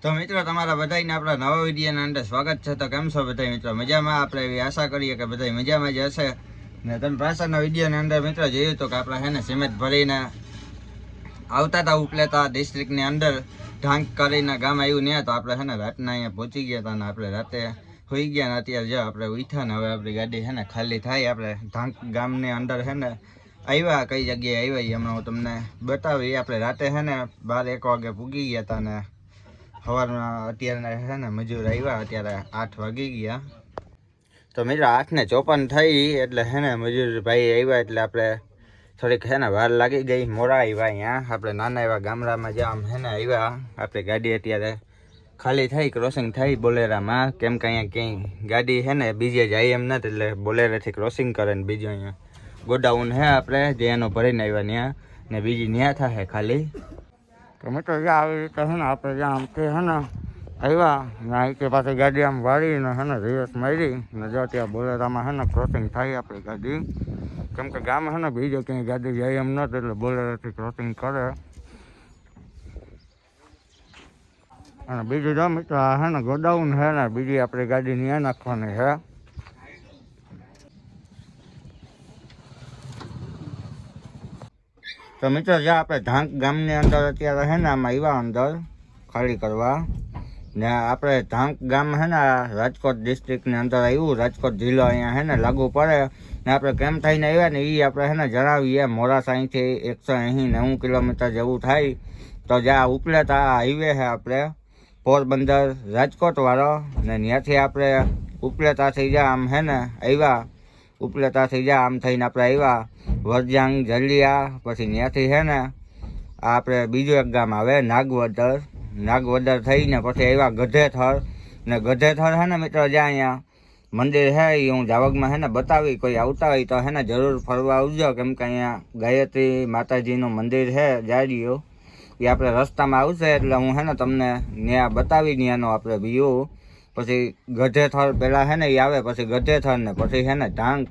તો મિત્રો તમારા બધાને આપણા નવા વિડીયોના અંદર સ્વાગત છે. તો કેમ છો બધા મિત્રો? મજામાં? આપણે એવી આશા કરીએ કે બધા મજામાં જ હશે. ને તમે પાછળના વિડીયોની અંદર મિત્રો જોયું તો કે આપણે છે ને સિમેન્ટ ભરીને આવતા હતા ઉપલેટા ડિસ્ટ્રિક્ટની અંદર ઢાંક કરીને ગામ આવ્યું ને તો આપણે છે ને રાતના અહીંયા પહોંચી ગયા હતા ને આપણે રાતે હોઈ ગયા ને અત્યારે જો આપણે ઉઠ્યા ને હવે આપણી ગાડી છે ને ખાલી થાય. આપણે ઢાંક ગામની અંદર છે ને આવ્યા, કઈ જગ્યાએ આવ્યા હમણાં હું તમને બતાવી. આપણે રાતે છે ને 12-1 વાગે પૂગી ગયા હતા ને સવારમાં અત્યારે છે ને મજૂર આવ્યા, અત્યારે 8 વાગી ગયા. તો મિત્રો 8:54 થઈ એટલે છે ને મજૂર ભાઈ આવ્યા એટલે આપણે થોડીક છે ને વાર લાગી ગઈ. મોડા આવ્યા અહીંયા આપણે નાના એવા ગામડામાં જે આમ છે ને આવ્યા. આપણી ગાડી અત્યારે ખાલી થઈ, ક્રોસિંગ થઈ બોલેરામાં, કેમ કે અહીંયા ક્યાંય ગાડી છે ને બીજે જાય એમ નથી એટલે બોલેરાથી ક્રોસિંગ કરે ને બીજું અહીંયા ગોડાઉન છે આપણે જે એનો ભરીને આવ્યા ત્યાં ને બીજી ત્યાં થાય ખાલી. તો મિત્રો જ્યાં આવી રીતે છે ને આપણે જ્યાં આમથી છે ને આવ્યા ને અહીંથી પાછી ગાડી આમ વાળીને છે ને રિવર્સ મારી ને જો ત્યાં બોલેરામાં છે ને ક્રોસિંગ થાય આપણી ગાડી, કેમ કે ગામ છે ને બીજે ક્યાંય ગાડી જાય એમ નથી એટલે બોલેરાથી ક્રોસિંગ કરે. અને બીજું જો મિત્રો આ છે ને ગોડાઉન છે ને બીજી આપણી ગાડી ત્યાં નાખવાની છે. તો મિત્રો જ્યાં આપણે ઢાંક ગામની અંદર અત્યારે છે ને આમાં આવ્યા અંદર ખાલી કરવા ને આપણે ઢાંક ગામ છે ને રાજકોટ ડિસ્ટ્રિક્ટની અંદર આવ્યું, રાજકોટ જિલ્લો અહીંયા છે ને લાગુ પડે ને આપણે કેમ થઈને આવ્યા ને એ આપણે છે ને જણાવીએ. મોડાસા અહીંથી 180-90 કિલોમીટર જેવું થાય. તો જ્યાં ઉપલેટા હાઈવે છે આપણે પોરબંદર રાજકોટ વાળો ને ત્યાંથી આપણે ઉપલેટાથી જ્યાં આમ છે ને આવ્યા, ઉપલેટાથી જ્યાં આમ થઈને આપણે આવ્યા વરજાંગ જલિયા, પછી ત્યાંથી છે ને આપણે બીજું એક ગામ આવે નાગવદર થઈને પછી આવ્યા ગધેથર ને ગધેથર છે ને મિત્રો જ્યાં અહીંયા મંદિર છે એ હું જાવકમાં છે ને બતાવી, કોઈ આવતા હોય તો છે ને જરૂર ફરવા આવજો, કેમ કે અહીંયા ગાયત્રી માતાજીનું મંદિર છે જાડિયું, એ આપણે રસ્તામાં આવશે એટલે હું છે ને તમને ત્યાં બતાવી ત્યાંનો આપણે વ્યૂ. પછી ગધેથર પહેલાં છે ને એ આવે, પછી ગધેથર ને પછી છે ને ઢાંક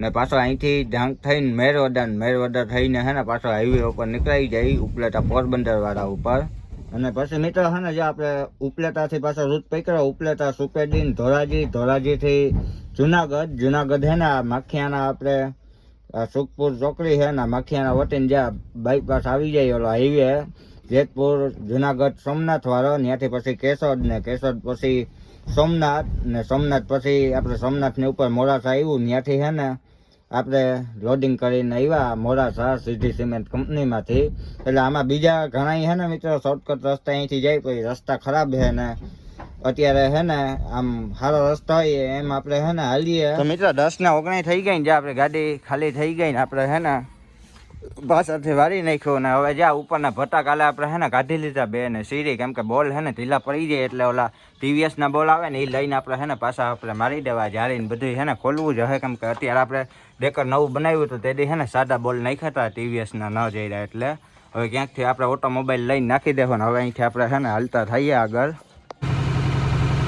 ને પાછો અહીંથી ઢાંક થઈને મેરવદર થઈને છે ને પાછો હાઈવે ઉપર નીકળી જાય ઉપલેટા પોરબંદર વાળા ઉપર. અને પછી મિત્રો છે ને જે આપણે ઉપલેટાથી પાછો રૂટ પકડ્યો ઉપલેટા સુપેડીન ધોરાજીથી જુનાગઢ છે ને માખિયાના આપણે સુખપુર ચોકડી છે ને માખિયાના વટીને જ્યાં બાઈપાસ આવી જાય ઓલો હાઈવે જેતપુર જુનાગઢ સોમનાથ વાળો, ત્યાંથી પછી કેશોદ ને કેશોદ પછી સોમનાથ ને સોમનાથ પછી આપણે સોમનાથની ઉપર મોડાસા આવ્યું, ત્યાંથી છે ને આપણે લોડિંગ કરીને આવ્યા મોડાસા સીધી સિમેન્ટ કંપનીમાંથી. એટલે આમાં બીજા ઘણા છે ને મિત્રો શોર્ટકટ રસ્તા અહીંથી જાય, પછી રસ્તા ખરાબ છે ને અત્યારે છે ને આમ સારો રસ્તો હોય એમ આપણે છે ને હાલીએ. તો મિત્રો 10:19 થઈ ગઈ ને જે આપણે ગાડી ખાલી થઈ ગઈ ને આપણે છે ને પાછળથી વાળી નાખ્યું ને હવે જ્યાં ઉપરના ભટ્ટા કાલે આપણે છે ને કાઢી લીધા બે ને સીરી, કેમ કે બોલ છે ને ઢીલા પડી જાય એટલે ઓલા ટીવીએસના બોલ આવે ને એ લઈને આપણે છે ને પાછા આપણે મારી દેવા જાળીને બધું છે ને ખોલવું જ હશે, કેમ કે અત્યારે આપણે ડેકર નવું બનાવ્યું તો તેથી છે ને સાદા બોલ નાખ્યા હતા ટીવીએસના ન જઈ રહ્યા એટલે હવે ક્યાંકથી આપણે ઓટોમોબાઈલ લઈને નાખી દેવું ને હવે અહીંથી આપણે છે ને હાલતા થઈએ આગળ.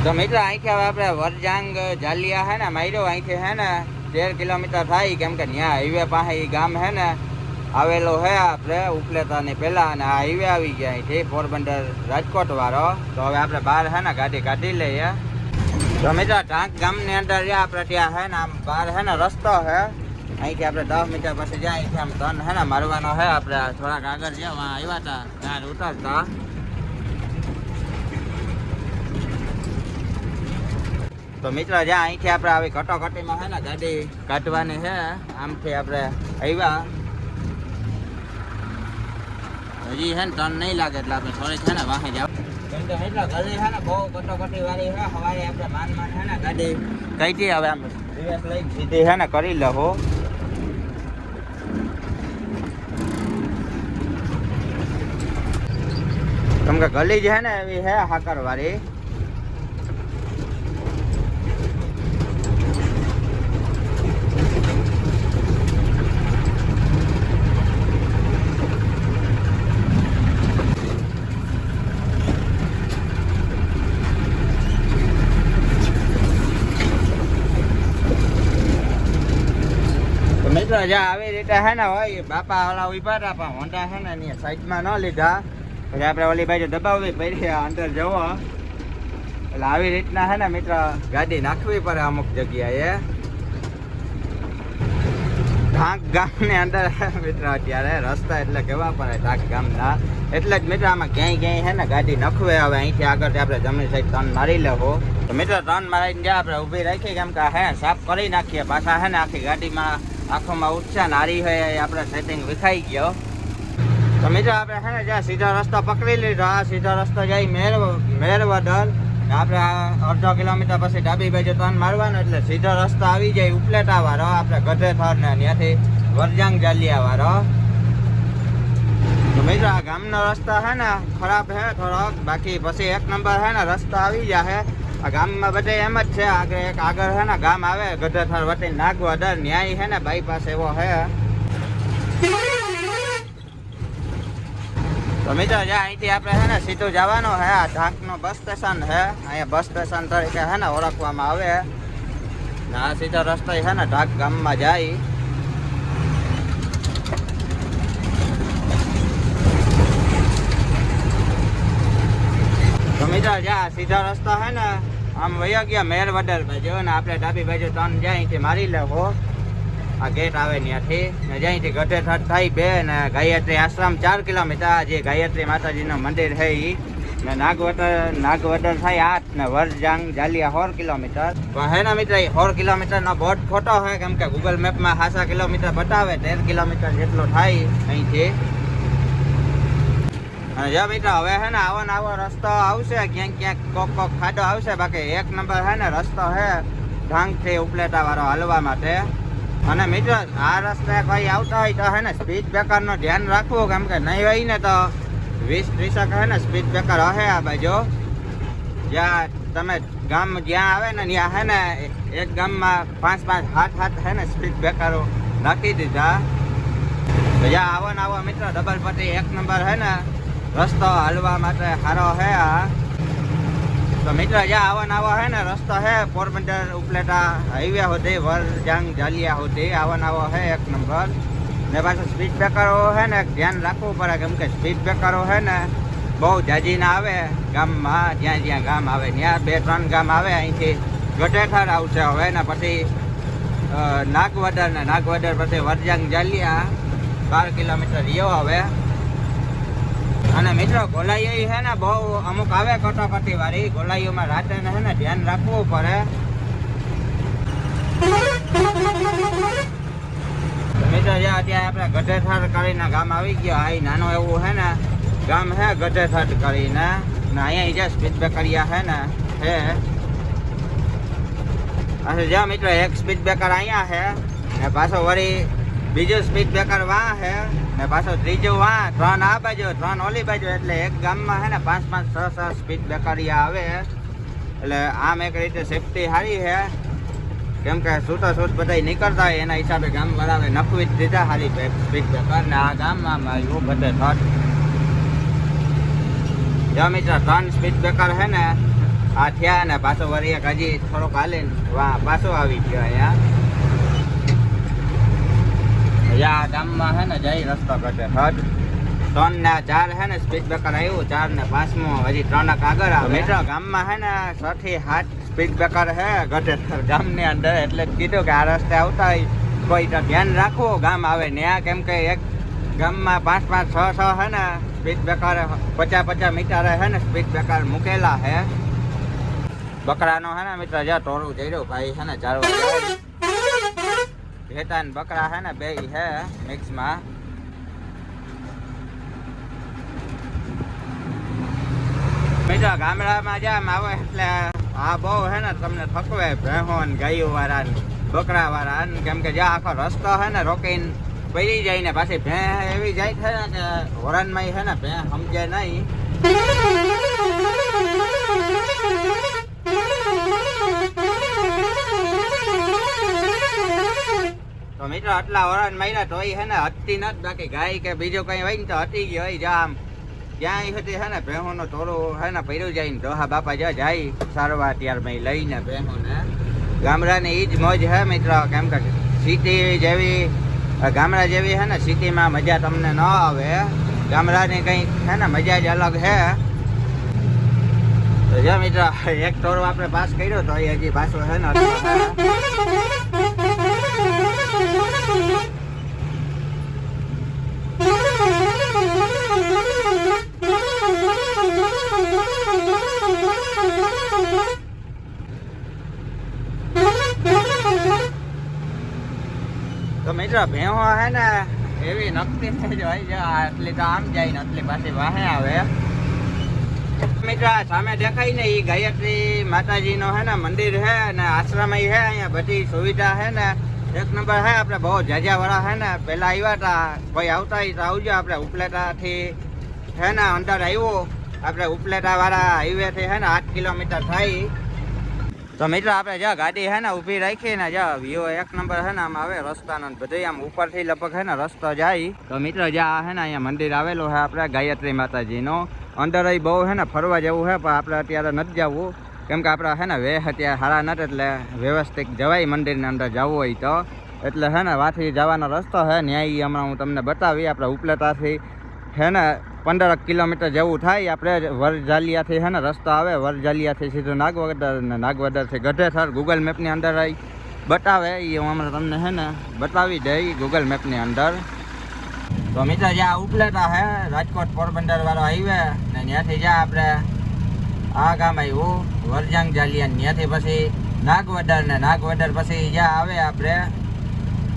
તો મિત્રો અહીંથી હવે આપણે વરજાંગ જાલિયા છે ને માર્યો, અહીંથી છે ને 13 કિલોમીટર થાય, કેમ કે ત્યાં હાઈવે પાસે એ ગામ છે ને આવેલો છે આપણે ઉપલેટાની પહેલાં અને આ હાઈવે આવી ગયા અહીંથી પોરબંદર રાજકોટ વાળો. તો હવે આપણે બહાર છે ને ગાડી કાઢી લઈએ. તો મિત્રો ઢાંક ગામની અંદર જ્યાં આપણે ત્યાં છે ને આમ બહાર છે ને રસ્તો છે, અહીંથી આપણે 10 મીટર પછી જ્યાં અહીંથી આમ ટર્ન છે ને મારવાનો છે. આપણે થોડાક આગળ જ્યાં આવ્યા હતા ત્યાં ઉતરતા. તો મિત્રો જ્યાં અહીંથી આપણે આવી કટોકટીમાં છે ને ગાડી કાઢવાની છે, આમથી આપણે આવ્યા હજી છે ને ટર્ન નહીં લાગે એટલે આપણે થોડીક છે ને વાહે જાવ, કેમ કે મિત્રો ગલી છે ને બહુ કટોકટી વાળી છે. સવારે આપણે માન છે ને ગાડી કઈથી હવે આમ રિવર્સ લઈને સીધી છે ને કરી લહો. કેમ કે ગલી છે ને એવી છે હાકર વાળી. મિત્રો જ્યાં આવી રીતે છે ને હોય બાપા ઓલા ઉભા હતા પણ હોન્ડા છે ને સાઈડમાં ન લીધા પછી આપણે ઓલી બાજુ દબાવવી પડી અંદર જવો એટલે આવી રીતના હે ને મિત્ર ગાડી નાખવી પડે અમુક જગ્યાએ. ઢાંક ગામની અંદર મિત્ર અત્યારે રસ્તા એટલે કેવા પડે ઢાંક ગામના, એટલે જ મિત્ર આમાં ક્યાંય હે ને ગાડી નખવે. હવે અહીંથી આગળથી આપણે જમણી સાઈડ ટર્ન મારી લેવો. તો મિત્ર ટર્ન મારીને જ્યાં આપણે ઊભી રાખીએ કેમ કે હે સાફ કરી નાખીએ પાછા હે ને આખી ગાડીમાં આંખોમાં ઉઠશે નારી હોય એ આપણે સેટિંગ વિખાઈ ગયો. તો મિત્ર આપણે હે ને જ્યાં સીધો રસ્તો પકડી લીધો, આ સીધો રસ્તો જાય મેરવદર. આપણે અડધો કિલોમીટર પછી ડાબી બાજુ ટર્ન મારવાનો એટલે સીધો રસ્તો આવી જાય ઉપલેટા વાળો, આપણે ગઢેથર ને ત્યાંથી વરજાંગ જાલિયા વાળો. તો મિત્ર આ ગામનો રસ્તો હે ને ખરાબ હે થોડોક, બાકી પછી એક નંબર હે ને રસ્તો આવી જાય. આ ગામમાં બધે એમ જ છે. આગળ હે ને ગામ આવે ગઢેથર વટી નાગવદર, ન્યાય હે ને બાયપાસ એવો હે. તો મિત્ર જ્યાં અહીંથી આપણે હે ને સીધું જવાનું હે આ ઢાંકનું બસ સ્ટેશન હે. અહીંયા બસ સ્ટેશન તરીકે હે ને ઓળખવામાં આવે. આ સીધો રસ્તો હે ને ઢાંક ગામમાં જાય. તો મિત્ર જ્યાં સીધો રસ્તો હે ને આમ વયો ગયા મેરવદર બાજુ ને આપણે ડાબી બાજુ ટર્ન જ્યાં અહીંથી મારી લેવો. આ ગેટ આવે ત્યાંથી ને જ્યાંથી ગઢેથર થાય 2 ને ગાયત્રી આશ્રમ 4 કિલોમીટર. જે ગાયત્રી માતાજીનું મંદિર છે એ ને નાગવદર થાય 8 ને વરજાંગ જાલિયા 16 કિલોમીટર. પણ હે ને મિત્ર 16 કિલોમીટરનો બોર્ડ ખોટો હોય કેમ કે ગૂગલ મેપમાં 7 કિલોમીટર બતાવે, 13 કિલોમીટર જેટલો થાય અહીંથી. અને જો મિત્ર હવે હે ને આવો રસ્તો આવશે, ક્યાંક કોક ખાડો આવશે, બાકી એક નંબર હે ને રસ્તો હે ઢાંકથી ઉપલેટા વાળો હાલવા માટે. અને મિત્ર આ રસ્તે કોઈ આવતા હોય તો હે ને સ્પીડ બ્રેકરનું ધ્યાન રાખવું કેમ કે નહીં હોય ને તો 20-30 હે ને સ્પીડ બ્રેકર હશે આ બાજુ. જ્યાં તમે ગામ જ્યાં આવે ને ત્યાં હે ને એક ગામમાં 5-7 હે ને સ્પીડ બ્રેકરો નાખી દીધા. તો જ્યાં આવો મિત્ર ડબલ પટ્ટી એક નંબર હે ને રસ્તો હાલવા માટે સારો હે આ. તો મિત્ર જ્યાં આવો હે ને રસ્તો હે પોરબંદર ઉપલેટા હાઈવે સુધી વરજાંગ જાલિયા સુધી આવો હે એક નંબર. ને પાછું સ્પીડ બ્રેકરો હે ને ધ્યાન રાખવું પડે કેમ કે સ્પીડ બ્રેકરો હે ને બહુ જાજી ના આવે ગામમાં. જ્યાં ગામ આવે ત્યાં 2-3 ગામ આવે. અહીંથી ગઢેથર આવશે હવે ને પછી નાગવદર પછી વરજાંગ જાલિયા 12 કિલોમીટર રહ્યો હવે. અને મિત્રો ગોલાઈઓ હે ને બહુ અમુક આવે કટોકટી વાળી ગોલાઈઓમાં રાતે હે ને ધ્યાન રાખવું પડે. મિત્રો જ્યાં અત્યારે આપણે ગઢેથર કરીને ગામ આવી ગયો. આ નાનું એવું હે ને ગામ હે ગઢેથર કરીને ને અહીંયા જ્યાં સ્પીડ બ્રેકરિયા હે ને હે. અને જ્યાં મિત્રો એક સ્પીડ બ્રેકર અહીંયા હે ને પાછો વળી બીજું સ્પીડ બ્રેકર વાં હે ને પાછો ત્રીજું વાં, 3 આ બાજુ 3 ઓલી બાજુ. એટલે એક ગામમાં હે ને 5-6 સ્પીડ બ્રેકરિયા આવે. એટલે આમ એક રીતે સેફટી સારી છે કેમ કે છૂટ બધા નીકળતા હોય એના હિસાબે ગામ વાળાએ નખવી જ દીધા સારી સ્પીડ બ્રેકર. ને આ ગામમાં આવ્યું બધે 3 જો મિત્ર 3 સ્પીડ બ્રેકર હે ને આ થયા ને પાછો વળી એક હજી થોડોક હાલીને પાછો આવી ગયો અહીંયા. આ ગામમાં હે ને જઈ રસ્તો ગઢેથર 3 ને 4 હે ને સ્પીડ બ્રેકર આવ્યું, 4 ને 5મો હજી 3 આગળ આવે. મિત્રો ગામમાં હે ને 6 થી 7 સ્પીડ બ્રેકર હે ગઢેથર ગામની અંદર. એટલે જ કીધું કે આ રસ્તે આવતા હોય કોઈ તો ધ્યાન રાખવું ગામ આવે ત્યાં કેમ કે એક ગામમાં 5-6 હે ને સ્પીડ બ્રેકર 50-50 મીટર હે ને સ્પીડ બ્રેકર મૂકેલા હે. બકરાનો હે ને મિત્ર જ્યાં ટોળું જઈ ભાઈ હે ને ચાલવા ઘેટા ને બકરા હે ને 2 હે મિક્સમાં. મિત્ર ગામડામાં જામ આવે એટલે આ બહુ હે ને તમને થકવે ભેહો ને ગાયો વાળા ને બકરા વાળા ને કેમ કે જ્યાં આખો રસ્તો હે ને રોકીને પડી જાય ને પાછી ભેં એવી જાય છે ને કે હોરનમાં હે ને ભેં સમજે નહીં. તો મિત્રો આટલા વરણ માર્યા તોય હે ને હટતી નથી. બાકી ગાય કે બીજું કઈ હોય ને તો હટી ગયો હોય. જામ ક્યાંય હતી હે ને ભેહોનો થોડું હે ને પડ્યું જાય ને ડોહા બાપા જાય સારવાર ત્યારમાં લઈને ભેહોને. ગામડાની ઈ જ મોજ હે મિત્ર કેમ કે સિટી જેવી ગામડા જેવી હે ને સિટીમાં મજા તમને ન આવે. ગામડાની કંઈક હે ને મજા જ અલગ છે. તો જો મિત્ર એક ટોરો આપણે પાસ કર્યો તો એ હજી પાછો છે ને તો મિત્ર ભેહો હે ને એવી નકતી થઈ જાય છે આટલી તો આમ જાય ને આટલી પાછી વાહે આવે. મિત્ર સામે દેખાય ને એ ગાયત્રી માતાજી નો હે ને મંદિર હે ને આશ્રમ હે. અહીંયા બધી સુવિધા હે ને એક નંબર હે. આપણે બહુ જાજા વાળા હે ને પેલા આવ્યા હતા કોઈ આવતા તો આવજો. આપણે ઉપલેટા થી હે ને અંદર આવ્યો આપણે ઉપલેટા વાળા હાઈવે થી હે ને 8 કિલોમીટર થાય. તો મિત્ર આપણે જ્યાં ગાડી હે ને ઊભી રાખી ને જ્યાં વ્યૂ એક નંબર હે ને આમ આવે રસ્તાનો બધું આમ ઉપરથી લગભગ હે ને રસ્તો જાય. તો મિત્ર જ્યાં હે ને અહીંયા મંદિર આવેલું હે આપણે ગાયત્રી માતાજીનો. અંદર અહીં બહુ હે ને ફરવા જવું છે પણ આપણે અત્યારે નથી જવું કેમ કે આપણે હે ને વેહ અત્યારે સારા નથી એટલે વ્યવસ્થિત જવાય મંદિરની અંદર જવું હોય તો. એટલે હે ને વાથી જવાનો રસ્તો હે ન્યાય હમણાં હું તમને બતાવી. આપણે ઉપલેટાથી હે ને 15 કિલોમીટર જેવું થાય. આપણે વરજાલિયાથી હે ને રસ્તો આવે વરજાલિયાથી સીધું નાગવદર ને નાગવદરથી ગઢેસર ગૂગલ મેપની અંદર આવી બતાવે એ હું હમણાં તમને હે ને બતાવી દઈ ગૂગલ મેપની અંદર. તો મિત્ર જ્યાં ઉપલેટા હે રાજકોટ પોરબંદર વાળો હાઈવે ને ત્યાંથી જ્યાં આપણે આ ગામ આવ્યું વરજાંગ જાલિયા ત્યાંથી પછી નાગવદર ને નાગવદર પછી જ્યાં આવે આપણે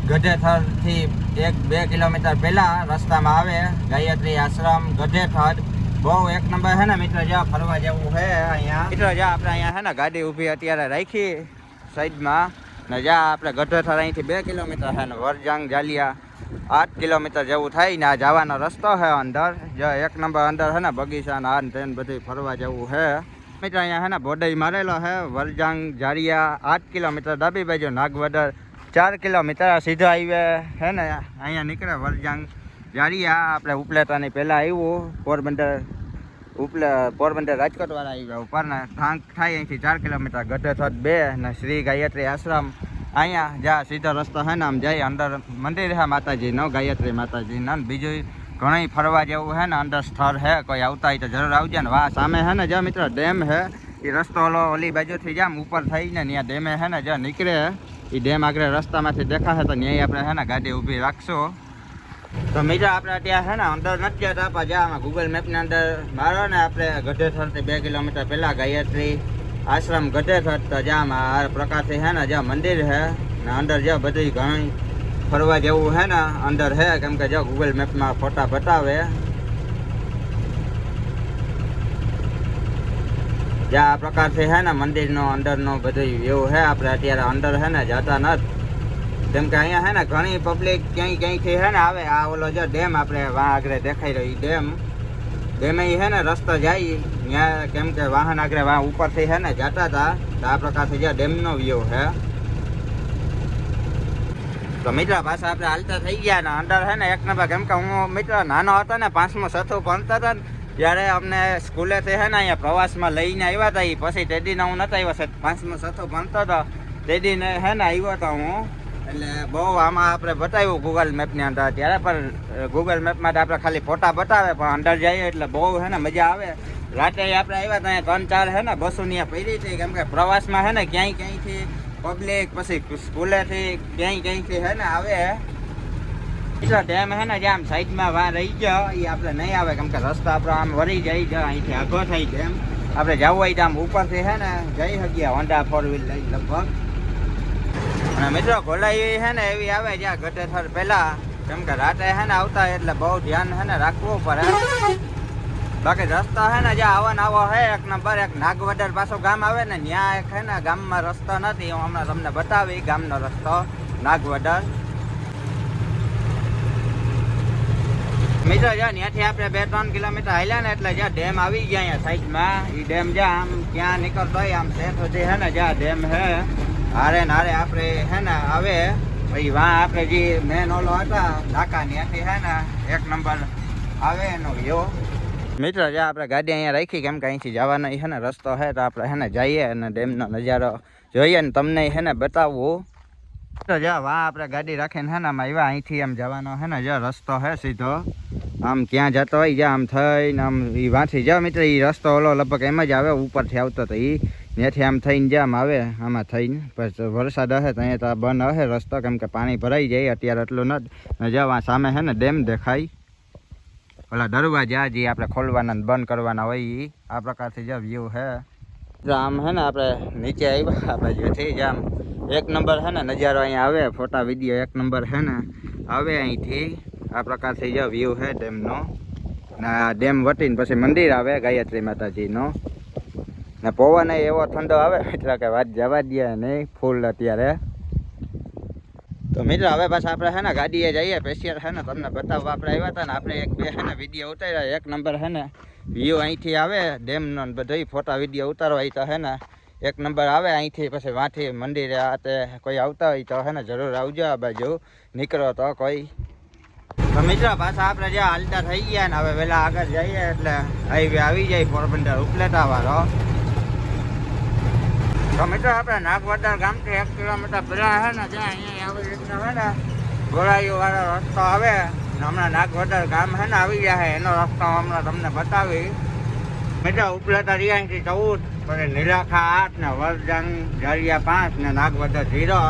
ગઢેથરથી 1-2 કિલોમીટર પહેલા રસ્તામાં આવે ગાયત્રી આશ્રમ ગઢેથર. બહુ એક નંબર હે ને મિત્ર જ્યાં ફરવા જવું છે અહીંયા. મિત્ર જ્યાં આપણે અહીંયા હે ને ગાડી ઊભી અત્યારે રાખી સાઈડમાં ને જ્યાં આપણે ગઢેથર અહીંથી 2 કિલોમીટર છે ને વરજાંગ જાલિયા 8 કિલોમીટર જેવું થાય ને આ જવાનો રસ્તો છે અંદર. જો એક નંબર અંદર છે ને બગીચા ને આ ટ્રેન બધી ફરવા જવું છે. મિત્ર અહીંયા છે ને બોર્ડર મારેલો છે વરજાંગ જારિયા 8 કિલોમીટર ડાબી બાજુ નાગવદર 4 કિલોમીટર સીધો હાઈવે છે ને અહીંયા નીકળે વરજાંગ જારિયા. આપણે ઉપલેટાની પહેલાં આવ્યું પોરબંદર રાજકોટ વાળા હાઈવે ઉપર ને ઠાંક થાય અહીંથી 4 કિલોમીટર ગઢેથર 2 ને શ્રી ગાયત્રી આશ્રમ અહીંયા જ્યાં સીધો રસ્તો છે ને આમ જાય અંદર મંદિર છે માતાજીનો ગાયત્રી માતાજીનો. બીજું ઘણી ફરવા જેવું છે ને અંદર સ્થળ છે કોઈ આવતા હોય તો જરૂર આવજો ને. વાહ સામે છે ને જ્યાં મિત્ર ડેમ છે એ રસ્તો ઓલી બાજુથી જામ ઉપર થઈને ત્યાં ડેમે છે ને જ્યાં નીકળે એ ડેમ આગળ રસ્તામાંથી દેખાશે તો ત્યાં આપણે છે ને ગાડી ઊભી રાખશું. તો મિત્ર આપણે ત્યાં છે ને અંદર નથી જતા પણ જ્યાં ગૂગલ મેપની અંદર મારો ને આપણે ગઢેથરથી 2 કિલોમીટર પહેલાં ગાયત્રી આશ્રમ ગઢેથર તો જ્યાં આ પ્રકારથી છે ને જ્યાં મંદિર છે ને અંદર જ્યાં બધી ઘણી ફરવા જેવું છે ને અંદર છે કેમ કે જો ગૂગલ મેપમાં ફોટા બતાવે જ્યાં આ પ્રકારથી છે ને મંદિરનો અંદરનો બધું એવું છે. આપણે અત્યારે અંદર છે ને જતા નથી કેમ કે અહીંયા છે ને ઘણી પબ્લિક ક્યાંયથી છે ને આવે. આ ઓલો જો ડેમ આપણે વાં આગળ દેખાઈ રહ્યો ડેમે છે ને રસ્તો જાય ત્યાં કેમ કે વાહન આગળ વાં ઉપરથી છે ને જતા હતા તો આ પ્રકારથી જે ડેમનો વ્યૂ છે. તો મિત્ર પાછા આપણે હાલતા થઈ ગયા ને અંદર છે ને એક નંબર કેમ કે હું મિત્ર નાનો હતો ને 5મું 6થું ભણતો હતો ને ત્યારે અમને સ્કૂલેથી છે ને અહીંયા પ્રવાસમાં લઈને આવ્યા હતા. એ પછી તે દિન હું નહોતો આવ્યો 5મું 6થું ભણતો હતો તે દિન છે ને આવ્યો હતો હું. એટલે બહુ આમાં આપણે બતાવ્યું ગૂગલ મેપની અંદર ત્યારે પણ ગૂગલ મેપમાં આપણે ખાલી ફોટા બતાવે પણ અંદર જઈએ એટલે બહુ છે ને મજા આવે. રાતે આપણે આવ્યા ત્યાં 3-4 છે ને બસો ત્યાં પડી હતી કેમ કે પ્રવાસમાં છે ને ક્યાંયથી પબ્લિક પછી સ્કૂલેથી ક્યાંયથી છે ને આવે. ડેમ છે ને જે આમ સાઈડમાં વાં રહી ગયો એ આપણે નહીં આવે કેમ કે રસ્તા આપણે આમ વળી જાય અહીંથી આગો થઈ ડેમ આપણે જવું હોય તો આમ ઉપરથી છે ને જઈ શકીએ હોન્ડા 4 વ્હીલ લઈ લગભગ. અને મિત્રો ગોલાઈ છે ને એવી આવે જ્યાં ગઢેથર પહેલા કેમ કે રાતે છે ને આવતા એટલે બહુ ધ્યાન છે ને રાખવું પડે. બાકી રસ્તા છે ને જ્યાં આવો ને આવો છે એક નંબર. એક નાગવદર પાછું ગામ આવે ને ત્યાં એક છે ને ગામમાં રસ્તો નથી હું હમણાં તમને બતાવી ગામનો રસ્તો નાગવદર. મિત્રો જ્યાં ત્યાંથી આપણે 2-3 કિલોમીટર હાલ્યા ને એટલે જ્યાં ડેમ આવી ગયા અહીંયા સાઈડમાં એ ડેમ જ્યાં આમ ક્યાં નીકળતો હોય આમ તે સુધી છે ને જ્યાં ડેમ છે હારે આપણે છે ને આવે પછી વાં આપણે જે મેન ઓલો હતા નાકા ત્યાંથી છે ને એક નંબર આવે એનો વ્યૂ. મિત્રો જ્યાં આપણે ગાડી અહીંયા રાખી કેમ કે અહીંથી જવાનો છે ને રસ્તો છે તો આપણે છે ને જઈએ અને ડેમનો નજારો જોઈએ ને તમને છે ને બતાવવું. તો જ્યાં વાં આપણે ગાડી રાખીને છે ને આવ્યા અહીંથી એમ જવાનો છે ને જો રસ્તો છે સીધો આમ ક્યાં જતો હોય જ્યાં આમ થઈને આમ એ વાંચી જાવ મિત્ર, એ રસ્તો ઓલો લગભગ એમ જ આવે, ઉપરથી આવતો તો એ ત્યાંથી આમ થઈને જામ આવે આમાં થઈને. પછી વરસાદ હશે તો અહીંયા તો બંધ હશે રસ્તો, કેમ કે પાણી ભરાઈ જાય અત્યારે એટલું નથી. જાવ આ સામે છે ને ડેમ દેખાય, ઓલા દરવાજા જે આપણે ખોલવાના ને બંધ કરવાના હોય એ આ પ્રકારથી જે વ્યૂ છે. આમ છે ને આપણે નીચે આવ્યા આ બાજુથી જ આમ એક નંબર છે ને નજારો અહીંયા આવે, ફોટા વિડીયો એક નંબર છે ને આવે અહીંથી. આ પ્રકારથી જે વ્યૂ છે ડેમનો, ને આ ડેમ વટીને પછી મંદિર આવે ગાયત્રી માતાજીનો, ને પવન એવો ઠંડો આવે એટલે કે વાત જવા દે નહીં ફૂલ અત્યારે. તો મિત્રો હવે પાછા આપણે છે ને ગાડીએ જઈએ સ્પેશિયલ છે ને તમને બતાવવા આપણે આવ્યા હતા ને, આપણે એક બે છે ને વિડીયો ઉતાર્યા. એક નંબર છે ને વ્યૂ અહીંથી આવે ડેમનો, બધું ફોટા વિડીયો ઉતારવા તો છે ને એક નંબર આવે અહીંથી. પછી વાંથી મંદિરે આ તે કોઈ આવતા હોય તો છે ને જરૂર આવજો આ બાજુ નીકળો તો કોઈ. તો મિત્રો પાછા આપણે જે હાલતા થઈ ગયા ને હવે વહેલા આગળ જઈએ એટલે હાઈવે આવી જાય પોરબંદર ઉપલેટા વાળો. તો મિત્રો આપણે નાગવદર ગામથી 1 કિલોમીટર પહેલા છે ને જ્યાં અહીંયા આવી રીતના છે ને ગોળાઈઓ વાળો રસ્તો આવે ને હમણાં નાગવદર ગામ છે ને આવી ગયા છે, એનો રસ્તો હમણાં તમને બતાવી. મિત્રો ઉપલેટા 83 14, પછી નીલાખા 8 ને વરજાન જારિયા 5 ને નાગવદર 0.